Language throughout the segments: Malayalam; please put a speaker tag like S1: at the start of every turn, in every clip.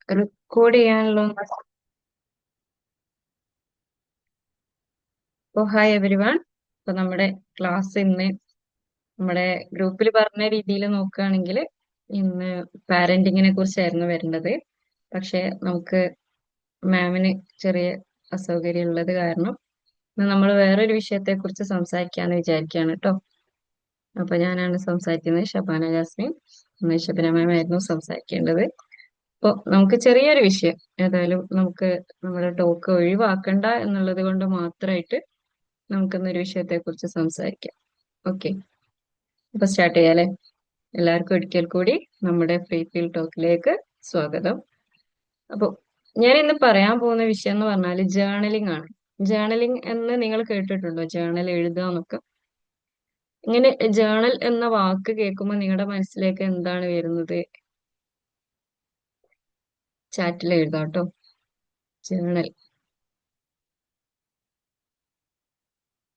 S1: റെക്കോർഡ് ചെയ്യാനുള്ള ഹായ് എവരി വൺ. ഇപ്പൊ നമ്മുടെ ക്ലാസ് ഇന്ന് നമ്മുടെ ഗ്രൂപ്പിൽ പറഞ്ഞ രീതിയിൽ നോക്കുകയാണെങ്കിൽ ഇന്ന് പാരന്റിങ്ങിനെ കുറിച്ചായിരുന്നു വരേണ്ടത്. പക്ഷെ നമുക്ക് മാമിന് ചെറിയ അസൗകര്യം ഉള്ളത് കാരണം ഇന്ന് നമ്മൾ വേറൊരു വിഷയത്തെ കുറിച്ച് സംസാരിക്കാന്ന് വിചാരിക്കുകയാണ് കേട്ടോ. അപ്പൊ ഞാനാണ് സംസാരിക്കുന്നത്, ഷബാന ജാസ്മിൻ. ഇന്ന് ഷബന മാം ആയിരുന്നു സംസാരിക്കേണ്ടത്. അപ്പൊ നമുക്ക് ചെറിയൊരു വിഷയം ഏതായാലും നമുക്ക് നമ്മുടെ ടോക്ക് ഒഴിവാക്കണ്ട എന്നുള്ളത് കൊണ്ട് മാത്രമായിട്ട് നമുക്കിന്നൊരു വിഷയത്തെ കുറിച്ച് സംസാരിക്കാം. ഓക്കെ, അപ്പൊ സ്റ്റാർട്ട് ചെയ്യാലേ. എല്ലാവർക്കും ഒരിക്കൽ കൂടി നമ്മുടെ ഫ്രീ ഫീൽ ടോക്കിലേക്ക് സ്വാഗതം. അപ്പൊ ഞാൻ ഇന്ന് പറയാൻ പോകുന്ന വിഷയം എന്ന് പറഞ്ഞാല് ജേർണലിംഗ് ആണ്. ജേർണലിംഗ് എന്ന് നിങ്ങൾ കേട്ടിട്ടുണ്ടോ? ജേർണൽ എഴുതാന്നൊക്കെ. ഇങ്ങനെ ജേർണൽ എന്ന വാക്ക് കേൾക്കുമ്പോൾ നിങ്ങളുടെ മനസ്സിലേക്ക് എന്താണ് വരുന്നത്? ചാറ്റിൽ എഴുതാം കേട്ടോ. ജേർണൽ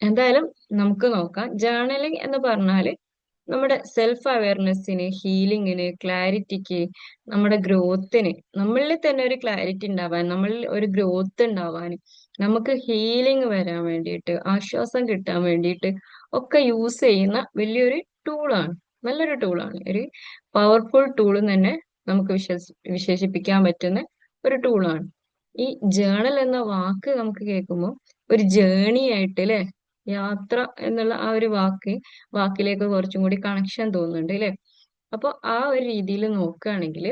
S1: എന്തായാലും നമുക്ക് നോക്കാം. ജേർണലിംഗ് എന്ന് പറഞ്ഞാല് നമ്മുടെ സെൽഫ് അവയർനെസ്സിന്, ഹീലിങ്ങിന്, ക്ലാരിറ്റിക്ക്, നമ്മുടെ ഗ്രോത്തിന്, നമ്മളിൽ തന്നെ ഒരു ക്ലാരിറ്റി ഉണ്ടാവാൻ, നമ്മളിൽ ഒരു ഗ്രോത്ത് ഉണ്ടാവാൻ, നമുക്ക് ഹീലിംഗ് വരാൻ വേണ്ടിയിട്ട്, ആശ്വാസം കിട്ടാൻ വേണ്ടിയിട്ട് ഒക്കെ യൂസ് ചെയ്യുന്ന വലിയൊരു ടൂളാണ്. നല്ലൊരു ടൂളാണ്. ഒരു പവർഫുൾ ടൂൾ തന്നെ നമുക്ക് വിശേഷിപ്പിക്കാൻ പറ്റുന്ന ഒരു ടൂളാണ്. ഈ ജേണൽ എന്ന വാക്ക് നമുക്ക് കേൾക്കുമ്പോൾ ഒരു ജേണി ആയിട്ട് അല്ലെ, യാത്ര എന്നുള്ള ആ ഒരു വാക്കിലേക്ക് കുറച്ചും കൂടി കണക്ഷൻ തോന്നുന്നുണ്ട് അല്ലെ. അപ്പൊ ആ ഒരു രീതിയിൽ നോക്കുകയാണെങ്കിൽ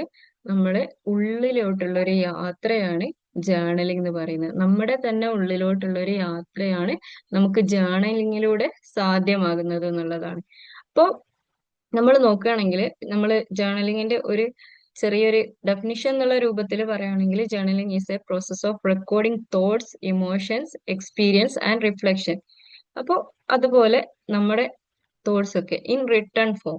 S1: നമ്മള് ഉള്ളിലോട്ടുള്ള ഒരു യാത്രയാണ് ജേർണലിംഗ് എന്ന് പറയുന്നത്. നമ്മുടെ തന്നെ ഉള്ളിലോട്ടുള്ള ഒരു യാത്രയാണ് നമുക്ക് ജേർണലിങ്ങിലൂടെ സാധ്യമാകുന്നത് എന്നുള്ളതാണ്. അപ്പൊ നമ്മൾ നോക്കുകയാണെങ്കിൽ നമ്മൾ ജേർണലിങ്ങിന്റെ ഒരു ചെറിയൊരു ഡെഫിനിഷൻ എന്നുള്ള രൂപത്തിൽ പറയുകയാണെങ്കിൽ journaling is A process of recording thoughts, emotions, experience and reflection. അപ്പോൾ അതുപോലെ നമ്മുടെ തോട്ട്സ് ഒക്കെ ഇൻ റിട്ടേൺ ഫോം,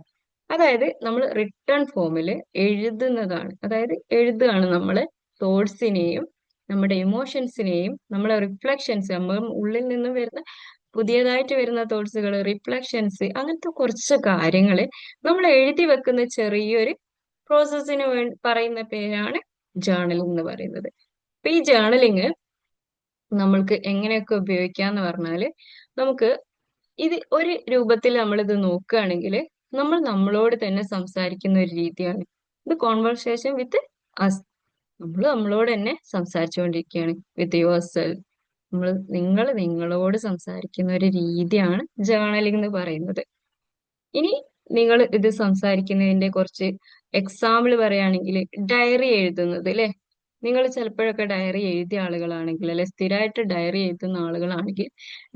S1: അതായത് നമ്മൾ റിട്ടേൺ ഫോമിൽ എഴുതുന്നതാണ്. അതായത് എഴുതുകയാണ് നമ്മളെ തോട്ട്സിനെയും നമ്മുടെ ഇമോഷൻസിനെയും നമ്മളെ റിഫ്ലക്ഷൻസ്, നമ്മൾ ഉള്ളിൽ നിന്നും വരുന്ന പുതിയതായിട്ട് വരുന്ന തോട്ട്സുകൾ, റിഫ്ലക്ഷൻസ്, അങ്ങനത്തെ കുറച്ച് കാര്യങ്ങൾ നമ്മൾ എഴുതി വെക്കുന്ന ചെറിയൊരു പ്രോസസ്സിന് പറയുന്ന പേരാണ് ജേർണലിംഗ് എന്ന് പറയുന്നത്. അപ്പൊ ഈ ജേർണലിംഗ് നമ്മൾക്ക് എങ്ങനെയൊക്കെ ഉപയോഗിക്കാന്ന് പറഞ്ഞാല് നമുക്ക് ഇത് ഒരു രൂപത്തിൽ നമ്മൾ ഇത് നോക്കുകയാണെങ്കിൽ നമ്മൾ നമ്മളോട് തന്നെ സംസാരിക്കുന്ന ഒരു രീതിയാണ്. ഇത് കോൺവെർസേഷൻ വിത്ത് അസ്. നമ്മൾ നമ്മളോട് തന്നെ സംസാരിച്ചുകൊണ്ടിരിക്കുകയാണ്. With your self. നിങ്ങൾ നിങ്ങളോട് സംസാരിക്കുന്ന ഒരു രീതിയാണ് ജേർണലിംഗ് എന്ന് പറയുന്നത്. ഇനി നിങ്ങൾ ഇത് സംസാരിക്കുന്നതിന്റെ കുറച്ച് എക്സാമ്പിൾ പറയുകയാണെങ്കിൽ ഡയറി എഴുതുന്നത് അല്ലെ. നിങ്ങൾ ചിലപ്പോഴൊക്കെ ഡയറി എഴുതിയ ആളുകളാണെങ്കിൽ അല്ലെ, സ്ഥിരമായിട്ട് ഡയറി എഴുതുന്ന ആളുകളാണെങ്കിൽ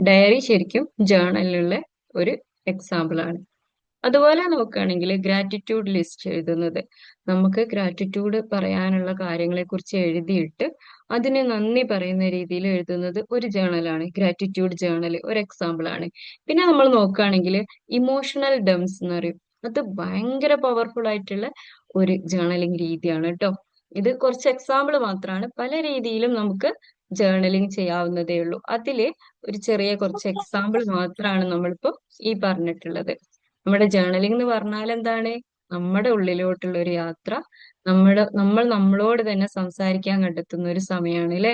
S1: ഡയറി ശരിക്കും ജേർണലിലുള്ള ഒരു എക്സാമ്പിൾ ആണ്. അതുപോലെ നോക്കുകയാണെങ്കിൽ ഗ്രാറ്റിറ്റ്യൂഡ് ലിസ്റ്റ് എഴുതുന്നത്, നമുക്ക് ഗ്രാറ്റിറ്റ്യൂഡ് പറയാനുള്ള കാര്യങ്ങളെ കുറിച്ച് എഴുതിയിട്ട് അതിന് നന്ദി പറയുന്ന രീതിയിൽ എഴുതുന്നത് ഒരു ജേർണലാണ്. ഗ്രാറ്റിറ്റ്യൂഡ് ജേർണൽ ഒരു എക്സാമ്പിൾ ആണ്. പിന്നെ നമ്മൾ നോക്കുകയാണെങ്കിൽ ഇമോഷണൽ ഡംസ് എന്ന് പറയും. അത് ഭയങ്കര പവർഫുൾ ആയിട്ടുള്ള ഒരു ജേർണലിംഗ് രീതിയാണ് കേട്ടോ. ഇത് കുറച്ച് എക്സാമ്പിൾ മാത്രമാണ്. പല രീതിയിലും നമുക്ക് ജേർണലിംഗ് ചെയ്യാവുന്നതേ ഉള്ളൂ. അതില് ഒരു ചെറിയ കുറച്ച് എക്സാമ്പിൾ മാത്രമാണ് നമ്മളിപ്പോ ഈ പറഞ്ഞിട്ടുള്ളത്. നമ്മുടെ ജേർണലിംഗ് എന്ന് പറഞ്ഞാൽ എന്താണ്? നമ്മുടെ ഉള്ളിലോട്ടുള്ള ഒരു യാത്ര, നമ്മൾ നമ്മളോട് തന്നെ സംസാരിക്കാൻ കണ്ടെത്തുന്ന ഒരു സമയമാണ് അല്ലെ.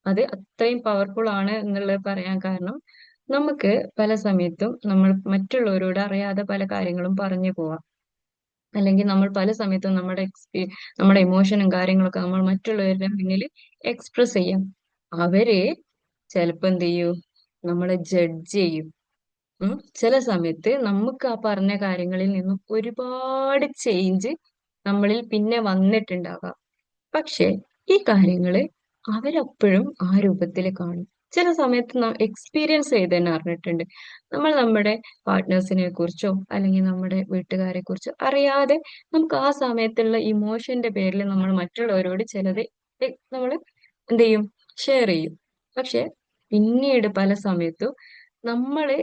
S1: അത് അത്രയും പവർഫുൾ ആണ് എന്നുള്ളത് പറയാൻ കാരണം നമുക്ക് പല സമയത്തും നമ്മൾ മറ്റുള്ളവരോട് അറിയാതെ പല കാര്യങ്ങളും പറഞ്ഞു പോവാം. അല്ലെങ്കിൽ നമ്മൾ പല സമയത്തും നമ്മുടെ ഇമോഷനും കാര്യങ്ങളൊക്കെ നമ്മൾ മറ്റുള്ളവരുടെ മുന്നിൽ എക്സ്പ്രസ് ചെയ്യാം. അവര് ചിലപ്പോ എന്ത് ചെയ്യും? നമ്മളെ ജഡ്ജ് ചെയ്യും. ചില സമയത്ത് നമുക്ക് ആ പറഞ്ഞ കാര്യങ്ങളിൽ നിന്നും ഒരുപാട് ചേഞ്ച് നമ്മളിൽ പിന്നെ വന്നിട്ടുണ്ടാകാം. പക്ഷെ ഈ കാര്യങ്ങള് അവരപ്പോഴും ആ രൂപത്തിൽ കാണും. ചില സമയത്ത് എക്സ്പീരിയൻസ് ചെയ്ത് തന്നെ അറിഞ്ഞിട്ടുണ്ട്. നമ്മൾ നമ്മുടെ പാർട്ട്നേഴ്സിനെ കുറിച്ചോ അല്ലെങ്കിൽ നമ്മുടെ വീട്ടുകാരെ കുറിച്ചോ അറിയാതെ നമുക്ക് ആ സമയത്തുള്ള ഇമോഷന്റെ പേരിൽ നമ്മൾ മറ്റുള്ളവരോട് ചിലത് നമ്മൾ എന്ത് ചെയ്യും? ഷെയർ ചെയ്യും. പക്ഷെ പിന്നീട് പല സമയത്തും നമ്മള്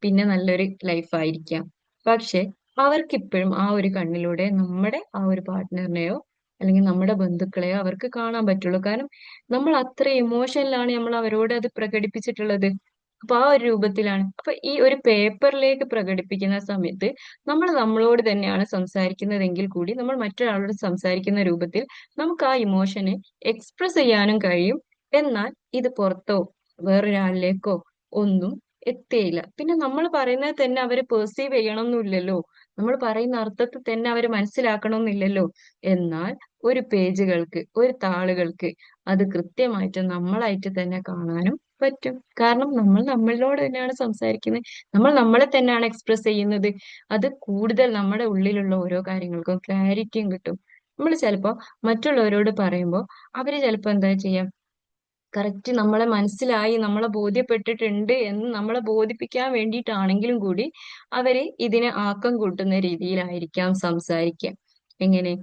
S1: പിന്നെ നല്ലൊരു ലൈഫായിരിക്കാം. പക്ഷെ അവർക്കിപ്പോഴും ആ ഒരു കണ്ണിലൂടെ നമ്മുടെ ആ ഒരു പാർട്ട്ണറിനെയോ അല്ലെങ്കിൽ നമ്മുടെ ബന്ധുക്കളെയോ അവർക്ക് കാണാൻ പറ്റുള്ളൂ. കാരണം നമ്മൾ അത്ര ഇമോഷനിലാണ് നമ്മൾ അവരോട് അത് പ്രകടിപ്പിച്ചിട്ടുള്ളത്. അപ്പൊ ആ ഒരു രൂപത്തിലാണ്. അപ്പൊ ഈ ഒരു പേപ്പറിലേക്ക് പ്രകടിപ്പിക്കുന്ന സമയത്ത് നമ്മൾ നമ്മളോട് തന്നെയാണ് സംസാരിക്കുന്നതെങ്കിൽ കൂടി നമ്മൾ മറ്റൊരാളോട് സംസാരിക്കുന്ന രൂപത്തിൽ നമുക്ക് ആ ഇമോഷനെ എക്സ്പ്രസ് ചെയ്യാനും കഴിയും. എന്നാൽ ഇത് പുറത്തോ വേറൊരാളിലേക്കോ ഒന്നും എത്തിയില്ല. പിന്നെ നമ്മൾ പറയുന്നത് തന്നെ അവര് പെർസീവ് ചെയ്യണമെന്നില്ലല്ലോ. നമ്മൾ പറയുന്ന അർത്ഥത്തിൽ തന്നെ അവര് മനസ്സിലാക്കണമെന്നില്ലല്ലോ. എന്നാൽ ഒരു പേജുകൾക്ക്, ഒരു താളുകൾക്ക് അത് കൃത്യമായിട്ട് നമ്മളായിട്ട് തന്നെ കാണാനും പറ്റും. കാരണം നമ്മൾ നമ്മളോട് തന്നെയാണ് സംസാരിക്കുന്നത്. നമ്മൾ നമ്മളെ തന്നെയാണ് എക്സ്പ്രസ് ചെയ്യുന്നത്. അത് കൂടുതൽ നമ്മുടെ ഉള്ളിലുള്ള ഓരോ കാര്യങ്ങൾക്കും ക്ലാരിറ്റിയും കിട്ടും. നമ്മൾ ചിലപ്പോ മറ്റുള്ളവരോട് പറയുമ്പോൾ അവര് ചിലപ്പോ എന്താ ചെയ്യാ, കറക്റ്റ് നമ്മളെ മനസ്സിലായി, നമ്മളെ ബോധ്യപ്പെട്ടിട്ടുണ്ട് എന്ന് നമ്മളെ ബോധിപ്പിക്കാൻ വേണ്ടിയിട്ടാണെങ്കിലും കൂടി അവര് ഇതിനെ ആക്കം കൂട്ടുന്ന രീതിയിലായിരിക്കാം സംസാരിക്കുക. എങ്ങനെ,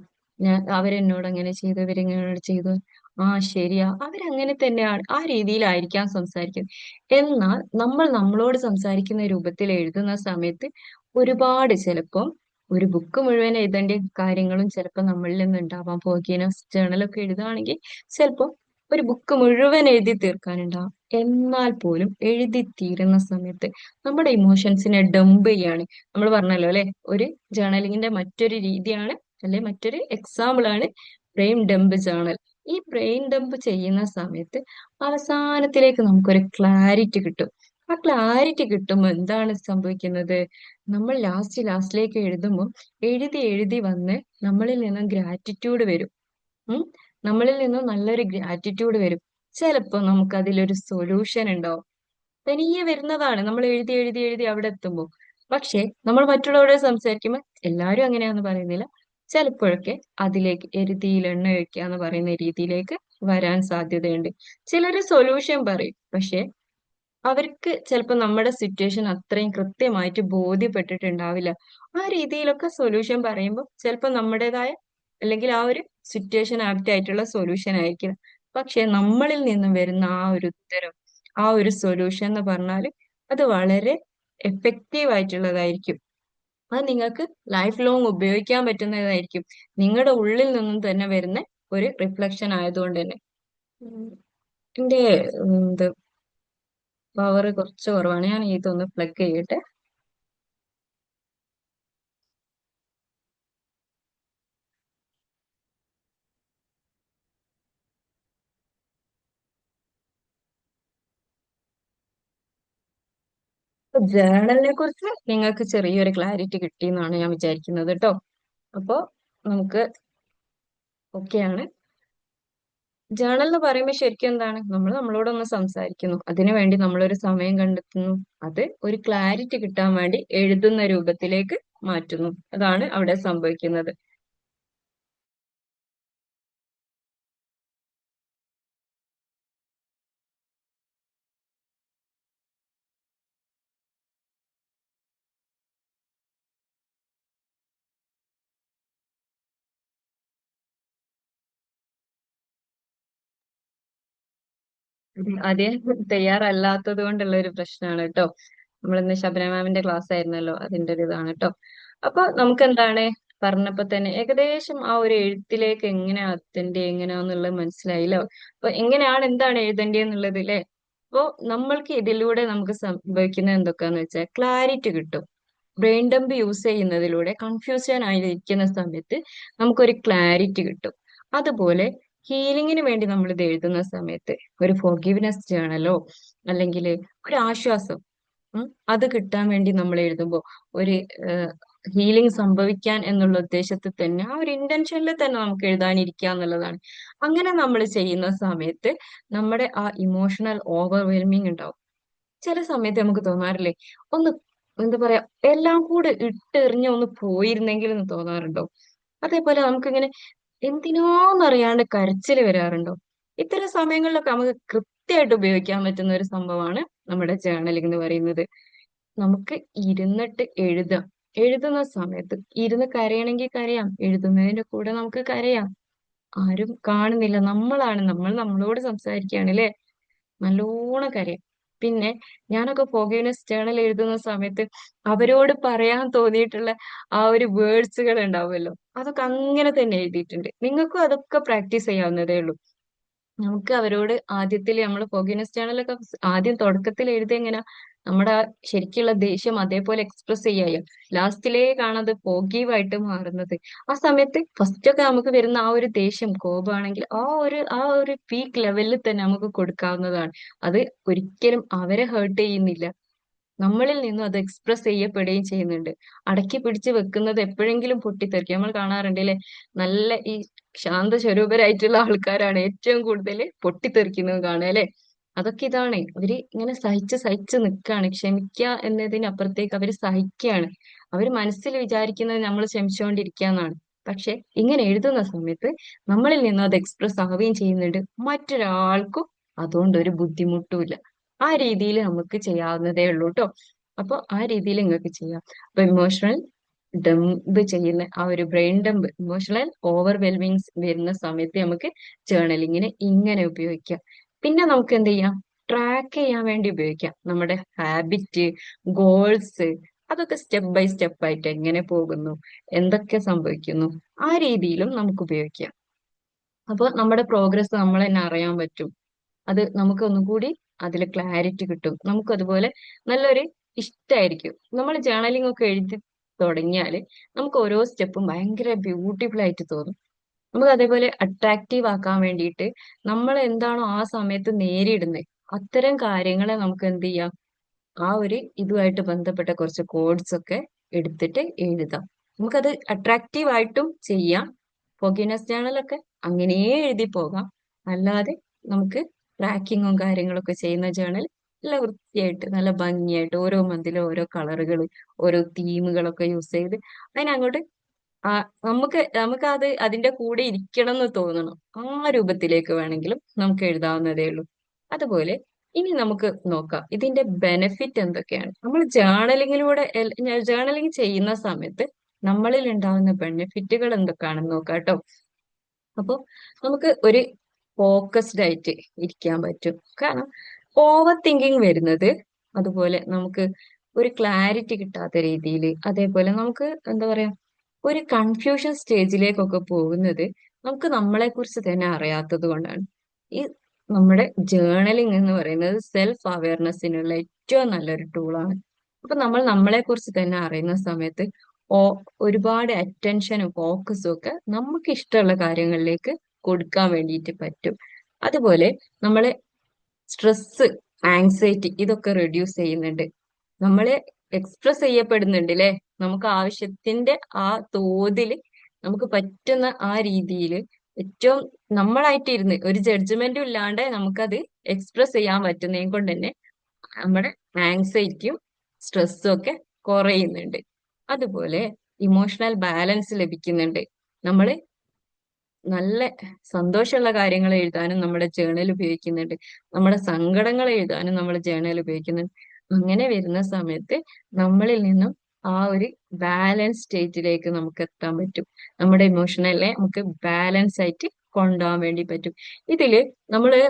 S1: അവരെന്നോട് അങ്ങനെ ചെയ്തു, ഇവരെന്നോട് ചെയ്തു, ആ ശരിയാ, അവരങ്ങനെ തന്നെയാണ്, ആ രീതിയിലായിരിക്കാം സംസാരിക്കുന്നത്. എന്നാൽ നമ്മൾ നമ്മളോട് സംസാരിക്കുന്ന രൂപത്തിൽ എഴുതുന്ന സമയത്ത് ഒരുപാട്, ചിലപ്പം ഒരു ബുക്ക് മുഴുവൻ എഴുതേണ്ട കാര്യങ്ങളും ചിലപ്പോൾ നമ്മളിൽ നിന്ന് ഉണ്ടാവാം. ഫോർഗീവ്നെസ് ജേണലൊക്കെ എഴുതുകയാണെങ്കിൽ ചിലപ്പോൾ ഒരു ബുക്ക് മുഴുവൻ എഴുതി തീർക്കാനുണ്ടാവും. എന്നാൽ പോലും എഴുതി തീരുന്ന സമയത്ത് നമ്മുടെ ഇമോഷൻസിനെ ഡംപ് ചെയ്യാണ്. നമ്മൾ പറഞ്ഞല്ലോ അല്ലെ, ഒരു ജേർണലിങ്ങിന്റെ മറ്റൊരു രീതിയാണ്, അല്ലെ മറ്റൊരു എക്സാമ്പിൾ ആണ് ബ്രെയിൻ ഡംപ് ജേർണൽ. ഈ ബ്രെയിൻ ഡംപ് ചെയ്യുന്ന സമയത്ത് അവസാനത്തിലേക്ക് നമുക്കൊരു ക്ലാരിറ്റി കിട്ടും. ആ ക്ലാരിറ്റി കിട്ടുമ്പോൾ എന്താണ് സംഭവിക്കുന്നത്, നമ്മൾ ലാസ്റ്റിലേക്ക് എഴുതുമ്പോൾ എഴുതി എഴുതി വന്ന് നമ്മളിൽ നിന്നും ഗ്രാറ്റിറ്റ്യൂഡ് വരും. ഉം നമ്മളിൽ നിന്നും നല്ലൊരു ഗ്രാറ്റിറ്റ്യൂഡ് വരും. ചിലപ്പോ നമുക്ക് അതിലൊരു സൊല്യൂഷൻ ഉണ്ടാവും. തനിയെ വരുന്നതാണ് നമ്മൾ എഴുതി എഴുതി എഴുതി അവിടെ എത്തുമ്പോൾ. പക്ഷെ നമ്മൾ മറ്റുള്ളവരോട് സംസാരിക്കുമ്പോൾ, എല്ലാവരും അങ്ങനെയാന്ന് പറയുന്നില്ല, ചിലപ്പോഴൊക്കെ അതിലേക്ക് എരുതിയിൽ എണ്ണ ഒഴിക്കുക എന്ന് പറയുന്ന രീതിയിലേക്ക് വരാൻ സാധ്യതയുണ്ട്. ചിലര് സൊല്യൂഷൻ പറയും, പക്ഷെ അവർക്ക് ചിലപ്പോൾ നമ്മുടെ സിറ്റുവേഷൻ അത്രയും കൃത്യമായിട്ട് ബോധ്യപ്പെട്ടിട്ടുണ്ടാവില്ല. ആ രീതിയിലൊക്കെ സൊല്യൂഷൻ പറയുമ്പോൾ ചിലപ്പോൾ നമ്മുടേതായ, അല്ലെങ്കിൽ ആ ഒരു സിറ്റുവേഷൻ ആപ്റ്റ് ആയിട്ടുള്ള സൊല്യൂഷൻ ആയിരിക്കും. പക്ഷെ നമ്മളിൽ നിന്നും വരുന്ന ആ ഒരു ഉത്തരം, ആ ഒരു സൊല്യൂഷൻ എന്ന് പറഞ്ഞാൽ അത് വളരെ എഫക്റ്റീവ് ആയിട്ടുള്ളതായിരിക്കും. അത് നിങ്ങൾക്ക് ലൈഫ് ലോങ് ഉപയോഗിക്കാൻ പറ്റുന്നതായിരിക്കും. നിങ്ങളുടെ ഉള്ളിൽ നിന്നും തന്നെ വരുന്ന ഒരു റിഫ്ലക്ഷൻ ആയതുകൊണ്ട് തന്നെ. ഉം. എന്റെ ഇത് പവർ കുറച്ച് കുറവാണ്. ഞാൻ ഇതൊന്ന് പ്ലഗ് ചെയ്യട്ടെ. ജേണലിനെ കുറിച്ച് നിങ്ങൾക്ക് ചെറിയൊരു ക്ലാരിറ്റി കിട്ടി എന്നാണ് ഞാൻ വിചാരിക്കുന്നത് കേട്ടോ. അപ്പോ നമുക്ക് ഓക്കെയാണ്. ജേണൽ എന്ന് പറയുമ്പോൾ ശരിക്കും എന്താണ്, നമ്മൾ നമ്മളോടൊന്ന് സംസാരിക്കുന്നു, അതിനു വേണ്ടി നമ്മളൊരു സമയം കണ്ടെത്തുന്നു, അത് ഒരു ക്ലാരിറ്റി കിട്ടാൻ വേണ്ടി എഴുതുന്ന രൂപത്തിലേക്ക് മാറ്റുന്നു. അതാണ് അവിടെ സംഭവിക്കുന്നത്. ആദ്യം തയ്യാറല്ലാത്തത് കൊണ്ടുള്ള ഒരു പ്രശ്നമാണ് കേട്ടോ. നമ്മളിന്ന് ശബന മാമിന്റെ ക്ലാസ് ആയിരുന്നല്ലോ, അതിന്റെ ഒരു ഇതാണ് കേട്ടോ. അപ്പൊ നമുക്ക് എന്താണ്, പറഞ്ഞപ്പോ തന്നെ ഏകദേശം ആ ഒരു എഴുത്തിലേക്ക് എങ്ങനെ അത്തന്റെ എങ്ങനെയാന്നുള്ളത് മനസ്സിലായില്ലോ. അപ്പൊ എങ്ങനെയാണ്, എന്താണ് എഴുതേണ്ടതെന്നുള്ളത് അല്ലേ. അപ്പൊ നമ്മൾക്ക് ഇതിലൂടെ നമുക്ക് സംഭവിക്കുന്നത് എന്തൊക്കെയാന്ന് വെച്ചാൽ ക്ലാരിറ്റി കിട്ടും. ബ്രെയിൻ ഡംപ് യൂസ് ചെയ്യുന്നതിലൂടെ കൺഫ്യൂഷൻ ആയിരിക്കുന്ന സമയത്ത് നമുക്കൊരു ക്ലാരിറ്റി കിട്ടും. അതുപോലെ ഹീലിംഗിന് വേണ്ടി നമ്മൾ ഇത് എഴുതുന്ന സമയത്ത് ഒരു ഫോർഗീവ്നെസ് ജേണലോ അല്ലെങ്കിൽ ഒരു ആശ്വാസം, ഉം, അത് കിട്ടാൻ വേണ്ടി നമ്മൾ എഴുതുമ്പോൾ ഒരു ഹീലിംഗ് സംഭവിക്കാൻ എന്നുള്ള ഉദ്ദേശത്തിൽ തന്നെ ആ ഒരു ഇന്റൻഷനിൽ തന്നെ നമുക്ക് എഴുതാനിരിക്കുക എന്നുള്ളതാണ്. അങ്ങനെ നമ്മൾ ചെയ്യുന്ന സമയത്ത് നമ്മുടെ ആ ഇമോഷണൽ ഓവർവെൽമിങ് ഉണ്ടാവും. ചില സമയത്ത് നമുക്ക് തോന്നാറില്ലേ, ഒന്ന് എന്താ പറയാ, എല്ലാം കൂടെ ഇട്ടെറിഞ്ഞ് ഒന്ന് പോയിരുന്നെങ്കിൽ എന്ന് തോന്നാറുണ്ടോ. അതേപോലെ നമുക്കിങ്ങനെ എന്തിനോന്നറിയാണ്ട് കരച്ചില് വരാറുണ്ടോ. ഇത്തരം സമയങ്ങളിലൊക്കെ നമുക്ക് കൃത്യമായിട്ട് ഉപയോഗിക്കാൻ പറ്റുന്ന ഒരു സംഭവമാണ് നമ്മുടെ ജേർണലിംഗ് എന്ന് പറയുന്നത്. നമുക്ക് ഇരുന്നിട്ട് എഴുതാം. എഴുതുന്ന സമയത്ത് ഇരുന്ന് കരയണമെങ്കിൽ കരയാം, എഴുതുന്നതിന്റെ കൂടെ നമുക്ക് കരയാം. ആരും കാണുന്നില്ല, നമ്മളാണ്, നമ്മൾ നമ്മളോട് സംസാരിക്കുകയാണ് അല്ലെ. നല്ലോണം കരയും. പിന്നെ ഞാനൊക്കെ ഫോർഗീവ്നെസ് ജേണൽ എഴുതുന്ന സമയത്ത് അവരോട് പറയാൻ തോന്നിയിട്ടുള്ള ആ ഒരു വേർഡ്സുകൾ ഉണ്ടാവുമല്ലോ, അതൊക്കെ അങ്ങനെ തന്നെ എഴുതിയിട്ടുണ്ട്. നിങ്ങൾക്കും അതൊക്കെ പ്രാക്ടീസ് ചെയ്യാവുന്നതേ ഉള്ളൂ. നമുക്ക് അവരോട് ആദ്യത്തിൽ നമ്മൾ ഫോഗിനെസ് ചാനലൊക്കെ ആദ്യം തുടക്കത്തിൽ എഴുതി എങ്ങനെ നമ്മുടെ ആ ശരിക്കുള്ള ദേഷ്യം അതേപോലെ എക്സ്പ്രസ് ചെയ്യായ ലാസ്റ്റിലേ കാണാതെ പോഗീവായിട്ട് മാറുന്നത്. ആ സമയത്ത് ഫസ്റ്റ് ഒക്കെ നമുക്ക് വരുന്ന ആ ഒരു ദേഷ്യം കോപമാണെങ്കിൽ ആ ഒരു പീക്ക് ലെവലിൽ തന്നെ നമുക്ക് കൊടുക്കാവുന്നതാണ്. അത് ഒരിക്കലും അവരെ ഹേർട്ട് ചെയ്യുന്നില്ല, നമ്മളിൽ നിന്നും അത് എക്സ്പ്രസ് ചെയ്യപ്പെടുകയും ചെയ്യുന്നുണ്ട്. അടക്കി പിടിച്ച് വെക്കുന്നത് എപ്പോഴെങ്കിലും പൊട്ടിത്തെറിക്കും. നമ്മൾ കാണാറുണ്ട് അല്ലെ, നല്ല ഈ ശാന്ത സ്വരൂപരായിട്ടുള്ള ആൾക്കാരാണ് ഏറ്റവും കൂടുതൽ പൊട്ടിത്തെറിക്കുന്നത് കാണുക അല്ലെ. അതൊക്കെ ഇതാണ്, അവര് ഇങ്ങനെ സഹിച്ച് സഹിച്ച് നിൽക്കാണ്, ക്ഷമിക്കുക എന്നതിനപ്പുറത്തേക്ക് അവര് സഹിക്കുകയാണ്. അവര് മനസ്സിൽ വിചാരിക്കുന്നത് നമ്മൾ ക്ഷമിച്ചുകൊണ്ടിരിക്കുക എന്നാണ്. പക്ഷെ ഇങ്ങനെ എഴുതുന്ന സമയത്ത് നമ്മളിൽ നിന്നും അത് എക്സ്പ്രസ് ആവുകയും ചെയ്യുന്നുണ്ട്, മറ്റൊരാൾക്കും അതുകൊണ്ട് ഒരു ബുദ്ധിമുട്ടുമില്ല. ആ രീതിയിൽ നമുക്ക് ചെയ്യാവുന്നതേ ഉള്ളൂ കേട്ടോ. അപ്പൊ ആ രീതിയിൽ നിങ്ങൾക്ക് ചെയ്യാം. അപ്പൊ ഇമോഷണൽ ഡംപ് ചെയ്യുന്ന ആ ഒരു ബ്രെയിൻ ഡംപ്, ഇമോഷണൽ ഓവർവെൽമിങ്സ് വരുന്ന സമയത്ത് നമുക്ക് ജേർണലിങ്ങിന് ഇങ്ങനെ ഉപയോഗിക്കാം. പിന്നെ നമുക്ക് എന്ത് ചെയ്യാം, ട്രാക്ക് ചെയ്യാൻ വേണ്ടി ഉപയോഗിക്കാം. നമ്മുടെ ഹാബിറ്റ്, ഗോൾസ്, അതൊക്കെ സ്റ്റെപ്പ് ബൈ സ്റ്റെപ്പ് ആയിട്ട് എങ്ങനെ പോകുന്നു, എന്തൊക്കെ സംഭവിക്കുന്നു, ആ രീതിയിലും നമുക്ക് ഉപയോഗിക്കാം. അപ്പൊ നമ്മുടെ പ്രോഗ്രസ് നമ്മൾ തന്നെ അറിയാൻ പറ്റും. അത് നമുക്ക് ഒന്നും കൂടി അതിൽ ക്ലാരിറ്റി കിട്ടും. നമുക്ക് അതുപോലെ നല്ലൊരു ഇഷ്ടമായിരിക്കും. നമ്മൾ ജേർണലിംഗ് ഒക്കെ എഴുതി തുടങ്ങിയാൽ നമുക്ക് ഓരോ സ്റ്റെപ്പും ഭയങ്കര ബ്യൂട്ടിഫുൾ ആയിട്ട് തോന്നും. നമുക്ക് അതേപോലെ അട്രാക്റ്റീവ് ആക്കാൻ വേണ്ടിയിട്ട് നമ്മൾ എന്താണോ ആ സമയത്ത് നേരിടുന്നത് അത്തരം കാര്യങ്ങളെ നമുക്ക് എന്ത് ചെയ്യാം, ആ ഒരു ഇതുമായിട്ട് ബന്ധപ്പെട്ട കുറച്ച് കോഡ്സ് ഒക്കെ എടുത്തിട്ട് എഴുതാം. നമുക്കത് അട്രാക്റ്റീവ് ആയിട്ടും ചെയ്യാം. ഫോഗിനസ് ജേണലൊക്കെ അങ്ങനെ എഴുതി പോകാം. അല്ലാതെ നമുക്ക് ട്രാക്കിങ്ങും കാര്യങ്ങളൊക്കെ ചെയ്യുന്ന ജേണൽ നല്ല വൃത്തിയായിട്ട് നല്ല ഭംഗിയായിട്ട് ഓരോ മന്തിലും ഓരോ കളറുകൾ, ഓരോ തീമുകളൊക്കെ യൂസ് ചെയ്ത് അതിനങ്ങോട്ട് ആ നമുക്ക് അത് അതിന്റെ കൂടെ ഇരിക്കണം എന്ന് തോന്നണം. ആ രൂപത്തിലേക്ക് വേണമെങ്കിലും നമുക്ക് എഴുതാവുന്നതേ ഉള്ളൂ. അതുപോലെ ഇനി നമുക്ക് നോക്കാം ഇതിന്റെ ബെനിഫിറ്റ് എന്തൊക്കെയാണ്. നമ്മൾ ജേർണലിംഗ് ചെയ്യുന്ന സമയത്ത് നമ്മളിൽ ഉണ്ടാകുന്ന ബെനിഫിറ്റുകൾ എന്തൊക്കെയാണെന്ന് നോക്കാം കേട്ടോ. അപ്പൊ നമുക്ക് ഒരു ഫോക്കസ്ഡ് ആയിട്ട് ഇരിക്കാൻ പറ്റും. കാരണം ഓവർ തിങ്കിങ് വരുന്നത്, അതുപോലെ നമുക്ക് ഒരു ക്ലാരിറ്റി കിട്ടാത്ത രീതിയിൽ, അതേപോലെ നമുക്ക് എന്താ പറയാ ഒരു കൺഫ്യൂഷൻ സ്റ്റേജിലേക്കൊക്കെ പോകുന്നത് നമുക്ക് നമ്മളെ കുറിച്ച് തന്നെ അറിയാത്തത് കൊണ്ടാണ്. ഈ നമ്മുടെ ജേർണലിംഗ് എന്ന് പറയുന്നത് സെൽഫ് അവയർനെസ്സിനുള്ള ഏറ്റവും നല്ലൊരു ടൂളാണ്. അപ്പൊ നമ്മൾ നമ്മളെ കുറിച്ച് തന്നെ അറിയുന്ന സമയത്ത് ഓ ഒരുപാട് അറ്റൻഷനും ഫോക്കസും ഒക്കെ നമുക്ക് ഇഷ്ടമുള്ള കാര്യങ്ങളിലേക്ക് കൊടുക്കാൻ വേണ്ടിയിട്ട് പറ്റും. അതുപോലെ നമ്മളെ സ്ട്രെസ്, ആങ്സൈറ്റി ഇതൊക്കെ റെഡ്യൂസ് ചെയ്യുന്നുണ്ട്. നമ്മളെ എക്സ്പ്രസ് ചെയ്യപ്പെടുന്നുണ്ട് അല്ലെ. നമുക്ക് ആവശ്യത്തിന്റെ ആ തോതിൽ നമുക്ക് പറ്റുന്ന ആ രീതിയിൽ ഏറ്റവും നമ്മളായിട്ട് ഇരുന്ന് ഒരു ജഡ്ജ്മെന്റും ഇല്ലാണ്ട് നമുക്കത് എക്സ്പ്രസ് ചെയ്യാൻ പറ്റുന്നതും കൊണ്ട് തന്നെ നമ്മുടെ ആങ്സൈറ്റിയും സ്ട്രെസ്സും ഒക്കെ കുറയുന്നുണ്ട്. അതുപോലെ ഇമോഷണൽ ബാലൻസ് ലഭിക്കുന്നുണ്ട്. നമ്മൾ നല്ല സന്തോഷമുള്ള കാര്യങ്ങൾ എഴുതാനും നമ്മുടെ ജേണൽ ഉപയോഗിക്കുന്നുണ്ട്, നമ്മുടെ സങ്കടങ്ങൾ എഴുതാനും നമ്മൾ ജേണൽ ഉപയോഗിക്കുന്നുണ്ട്. അങ്ങനെ വരുന്ന സമയത്ത് നമ്മളിൽ നിന്നും ആ ഒരു ബാലൻസ് സ്റ്റേറ്റിലേക്ക് നമുക്ക് എത്താൻ പറ്റും. നമ്മുടെ ഇമോഷണലിനെ നമുക്ക് ബാലൻസ് ആയിട്ട് കൊണ്ടുപോകാൻ വേണ്ടി പറ്റും. ഇതില് നമ്മള്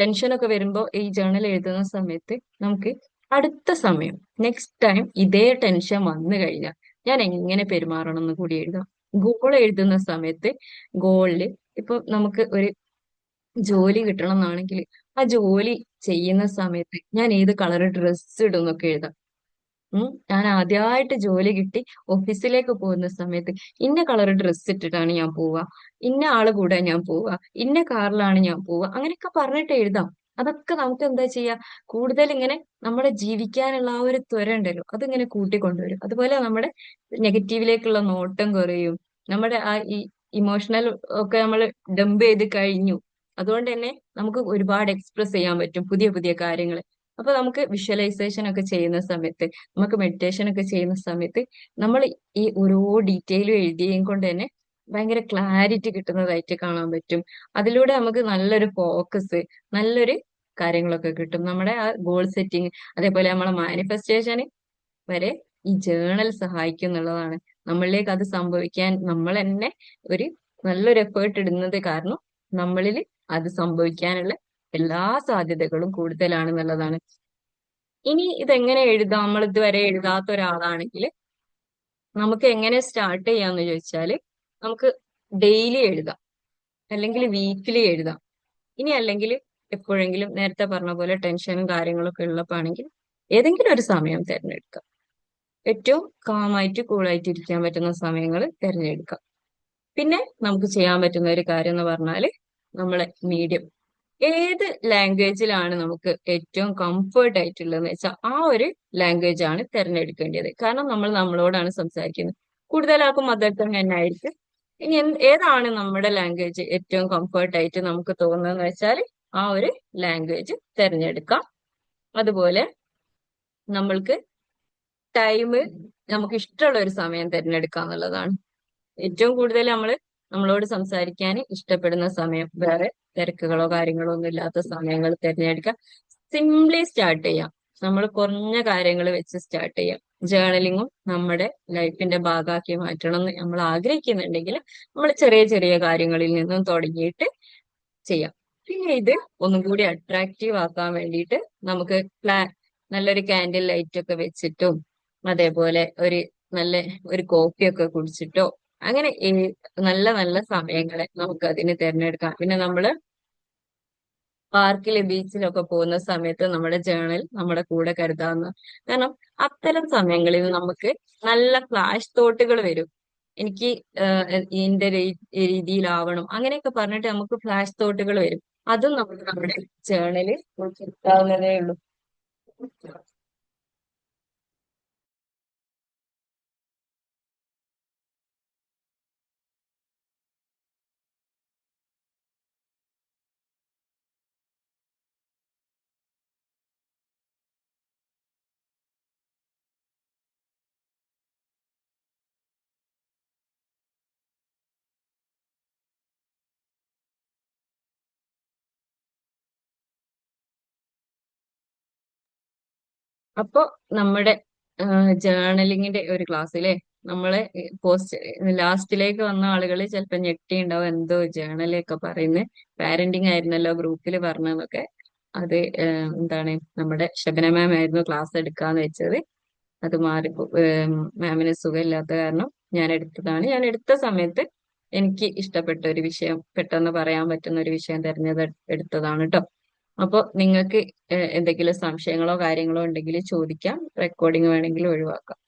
S1: ടെൻഷനൊക്കെ വരുമ്പോൾ ഈ ജേണൽ എഴുതുന്ന സമയത്ത് നമുക്ക് അടുത്ത സമയം, നെക്സ്റ്റ് ടൈം ഇതേ ടെൻഷൻ വന്നു കഴിഞ്ഞാൽ ഞാൻ എങ്ങനെ പെരുമാറണം എന്ന് കൂടി എഴുതാം. ഗോൾ എഴുതുന്ന സമയത്ത് ഗോളില് ഇപ്പൊ നമുക്ക് ഒരു ജോലി കിട്ടണം എന്നാണെങ്കിൽ ആ ജോലി ചെയ്യുന്ന സമയത്ത് ഞാൻ ഏത് കളർ ഡ്രസ്സ് ഇടും എന്നൊക്കെ എഴുതാം. ഞാൻ ആദ്യമായിട്ട് ജോലി കിട്ടി ഓഫീസിലേക്ക് പോകുന്ന സമയത്ത് ഇന്ന കളർ ഡ്രസ്സ് ഇട്ടിട്ടാണ് ഞാൻ പോവുക, ഇന്ന ആള് കൂടെ ഞാൻ പോവുക, ഇന്ന കാറിലാണ് ഞാൻ പോവുക, അങ്ങനെയൊക്കെ പറഞ്ഞിട്ട് എഴുതാം. അതൊക്കെ നമുക്ക് എന്താ ചെയ്യാ, കൂടുതൽ ഇങ്ങനെ നമ്മുടെ ജീവിക്കാനുള്ള ആ ഒരു ത്വര ഉണ്ടല്ലോ അതിങ്ങനെ കൂട്ടിക്കൊണ്ടുവരും. അതുപോലെ നമ്മുടെ നെഗറ്റീവിലേക്കുള്ള നോട്ടം കുറയും. നമ്മുടെ ആ ഈ ഇമോഷണൽ ഒക്കെ നമ്മൾ ഡംപ് ചെയ്ത് കഴിഞ്ഞു. അതുകൊണ്ട് തന്നെ നമുക്ക് ഒരുപാട് എക്സ്പ്രസ് ചെയ്യാൻ പറ്റും പുതിയ പുതിയ കാര്യങ്ങൾ. അപ്പൊ നമുക്ക് വിഷ്വലൈസേഷൻ ഒക്കെ ചെയ്യുന്ന സമയത്ത്, നമുക്ക് മെഡിറ്റേഷൻ ഒക്കെ ചെയ്യുന്ന സമയത്ത് നമ്മൾ ഈ ഓരോ ഡീറ്റെയിലും എഴുതിയും കൊണ്ട് തന്നെ ഭയങ്കര ക്ലാരിറ്റി കിട്ടുന്നതായിട്ട് കാണാൻ പറ്റും. അതിലൂടെ നമുക്ക് നല്ലൊരു ഫോക്കസ്, നല്ലൊരു കാര്യങ്ങളൊക്കെ കിട്ടും. നമ്മുടെ ആ ഗോൾ സെറ്റിംഗ്, അതേപോലെ നമ്മളെ മാനിഫെസ്റ്റേഷന് വരെ ഈ ജേണൽ സഹായിക്കും എന്നുള്ളതാണ്. നമ്മളിലേക്ക് അത് സംഭവിക്കാൻ നമ്മൾ തന്നെ ഒരു നല്ലൊരു എഫേർട്ട് ഇടുന്നത് കാരണം നമ്മളിൽ അത് സംഭവിക്കാനുള്ള എല്ലാ സാധ്യതകളും കൂടുതലാണെന്നുള്ളതാണ്. ഇനി ഇതെങ്ങനെ എഴുതാം, നമ്മൾ ഇതുവരെ എഴുതാത്ത ഒരാളാണെങ്കിൽ നമുക്ക് എങ്ങനെ സ്റ്റാർട്ട് ചെയ്യാന്ന് ചോദിച്ചാല് നമുക്ക് ഡെയിലി എഴുതാം അല്ലെങ്കിൽ വീക്കിലി എഴുതാം. ഇനി അല്ലെങ്കിൽ എപ്പോഴെങ്കിലും നേരത്തെ പറഞ്ഞ പോലെ ടെൻഷനും കാര്യങ്ങളൊക്കെ ഉള്ളപ്പോ ആണെങ്കിൽ ഏതെങ്കിലും ഒരു സമയം തിരഞ്ഞെടുക്കാം. ഏറ്റവും കാമായിട്ട് കൂളായിട്ട് ഇരിക്കാൻ പറ്റുന്ന സമയങ്ങൾ തിരഞ്ഞെടുക്കാം. പിന്നെ നമുക്ക് ചെയ്യാൻ പറ്റുന്ന ഒരു കാര്യം എന്ന് പറഞ്ഞാല് നമ്മളെ മീഡിയം ഏത് ലാംഗ്വേജിലാണ് നമുക്ക് ഏറ്റവും കംഫർട്ട് ആയിട്ടുള്ളതെന്ന് വെച്ചാൽ ആ ഒരു ലാംഗ്വേജ് ആണ് തിരഞ്ഞെടുക്കേണ്ടത്. കാരണം നമ്മൾ നമ്മളോടാണ് സംസാരിക്കുന്നത്. കൂടുതൽ ആൾക്കും മദർ ടങ് തന്നെ ആയിരിക്കും. ഇനി ഏതാണ് നമ്മുടെ ലാംഗ്വേജ് ഏറ്റവും കംഫർട്ട് ആയിട്ട് നമുക്ക് തോന്നുന്നതെന്ന് വെച്ചാൽ ആ ഒരു ലാംഗ്വേജ് തിരഞ്ഞെടുക്കാം. അതുപോലെ നമ്മൾക്ക് ടൈം നമുക്ക് ഇഷ്ടമുള്ള ഒരു സമയം തിരഞ്ഞെടുക്കുക എന്നുള്ളതാണ്. ഏറ്റവും കൂടുതൽ നമ്മളോട് സംസാരിക്കാൻ ഇഷ്ടപ്പെടുന്ന സമയം, വേറെ തിരക്കുകളോ കാര്യങ്ങളോ ഒന്നും ഇല്ലാത്ത സമയങ്ങൾ തിരഞ്ഞെടുക്കുക. സിംപ്ലി സ്റ്റാർട്ട് ചെയ്യാം. നമ്മൾ കുറഞ്ഞ കാര്യങ്ങൾ വെച്ച് സ്റ്റാർട്ട് ചെയ്യാം. ജേർണലിങ്ങും നമ്മുടെ ലൈഫിന്റെ ഭാഗമാക്കി മാറ്റണം എന്ന് നമ്മൾ ആഗ്രഹിക്കുന്നുണ്ടെങ്കിൽ നമ്മൾ ചെറിയ ചെറിയ കാര്യങ്ങളിൽ നിന്നും തുടങ്ങിയിട്ട് ചെയ്യാം. പിന്നെ ഇത് ഒന്നും കൂടി അട്രാക്റ്റീവ് ആക്കാൻ വേണ്ടിയിട്ട് നമുക്ക് നല്ലൊരു കാൻഡിൽ ലൈറ്റ് ഒക്കെ വെച്ചിട്ടും അതേപോലെ നല്ല ഒരു കോഫിയൊക്കെ കുടിച്ചിട്ടോ അങ്ങനെ ഈ നല്ല നല്ല സമയങ്ങളെ നമുക്ക് അതിന് തിരഞ്ഞെടുക്കാം. പിന്നെ നമ്മള് പാർക്കില് ബീച്ചിലൊക്കെ പോകുന്ന സമയത്ത് നമ്മുടെ ജേണൽ നമ്മുടെ കൂടെ കരുതാവുന്ന, കാരണം അത്തരം സമയങ്ങളിൽ നമുക്ക് നല്ല ഫ്ലാഷ് തോട്ടുകൾ വരും. എനിക്ക് ഇതിന്റെ രീതിയിലാവണം അങ്ങനെയൊക്കെ പറഞ്ഞിട്ട് നമുക്ക് ഫ്ലാഷ് തോട്ടുകൾ വരും. അതും നമുക്ക് നമ്മുടെ ജേണലിൽ ഉൾപ്പെടുത്താവുന്നതേ ഉള്ളൂ. അപ്പൊ നമ്മുടെ ജേർണലിങ്ങിന്റെ ഒരു ക്ലാസ്സിലെ നമ്മളെ പോസ്റ്റ് ലാസ്റ്റിലേക്ക് വന്ന ആളുകൾ ചിലപ്പോ ഞെട്ടിയുണ്ടാവും, എന്തോ ജേർണലൊക്കെ പറയുന്നത് പാരന്റിങ് ആയിരുന്നല്ലോ ഗ്രൂപ്പിൽ പറഞ്ഞതൊക്കെ. അത് എന്താണ്, നമ്മുടെ ശബന മാം ആയിരുന്നു ക്ലാസ് എടുക്കാന്ന് വെച്ചത്. അത് മാറി മാമിന് സുഖമില്ലാത്ത കാരണം ഞാൻ എടുത്തതാണ്. ഞാൻ എടുത്ത സമയത്ത് എനിക്ക് ഇഷ്ടപ്പെട്ട ഒരു വിഷയം, പെട്ടെന്ന് പറയാൻ പറ്റുന്ന ഒരു വിഷയം എടുത്തതാണ് കേട്ടോ. അപ്പൊ നിങ്ങൾക്ക് എന്തെങ്കിലും സംശയങ്ങളോ കാര്യങ്ങളോ ഉണ്ടെങ്കിൽ ചോദിക്കാം. റെക്കോർഡിംഗ് വേണമെങ്കിൽ ഒഴിവാക്കാം.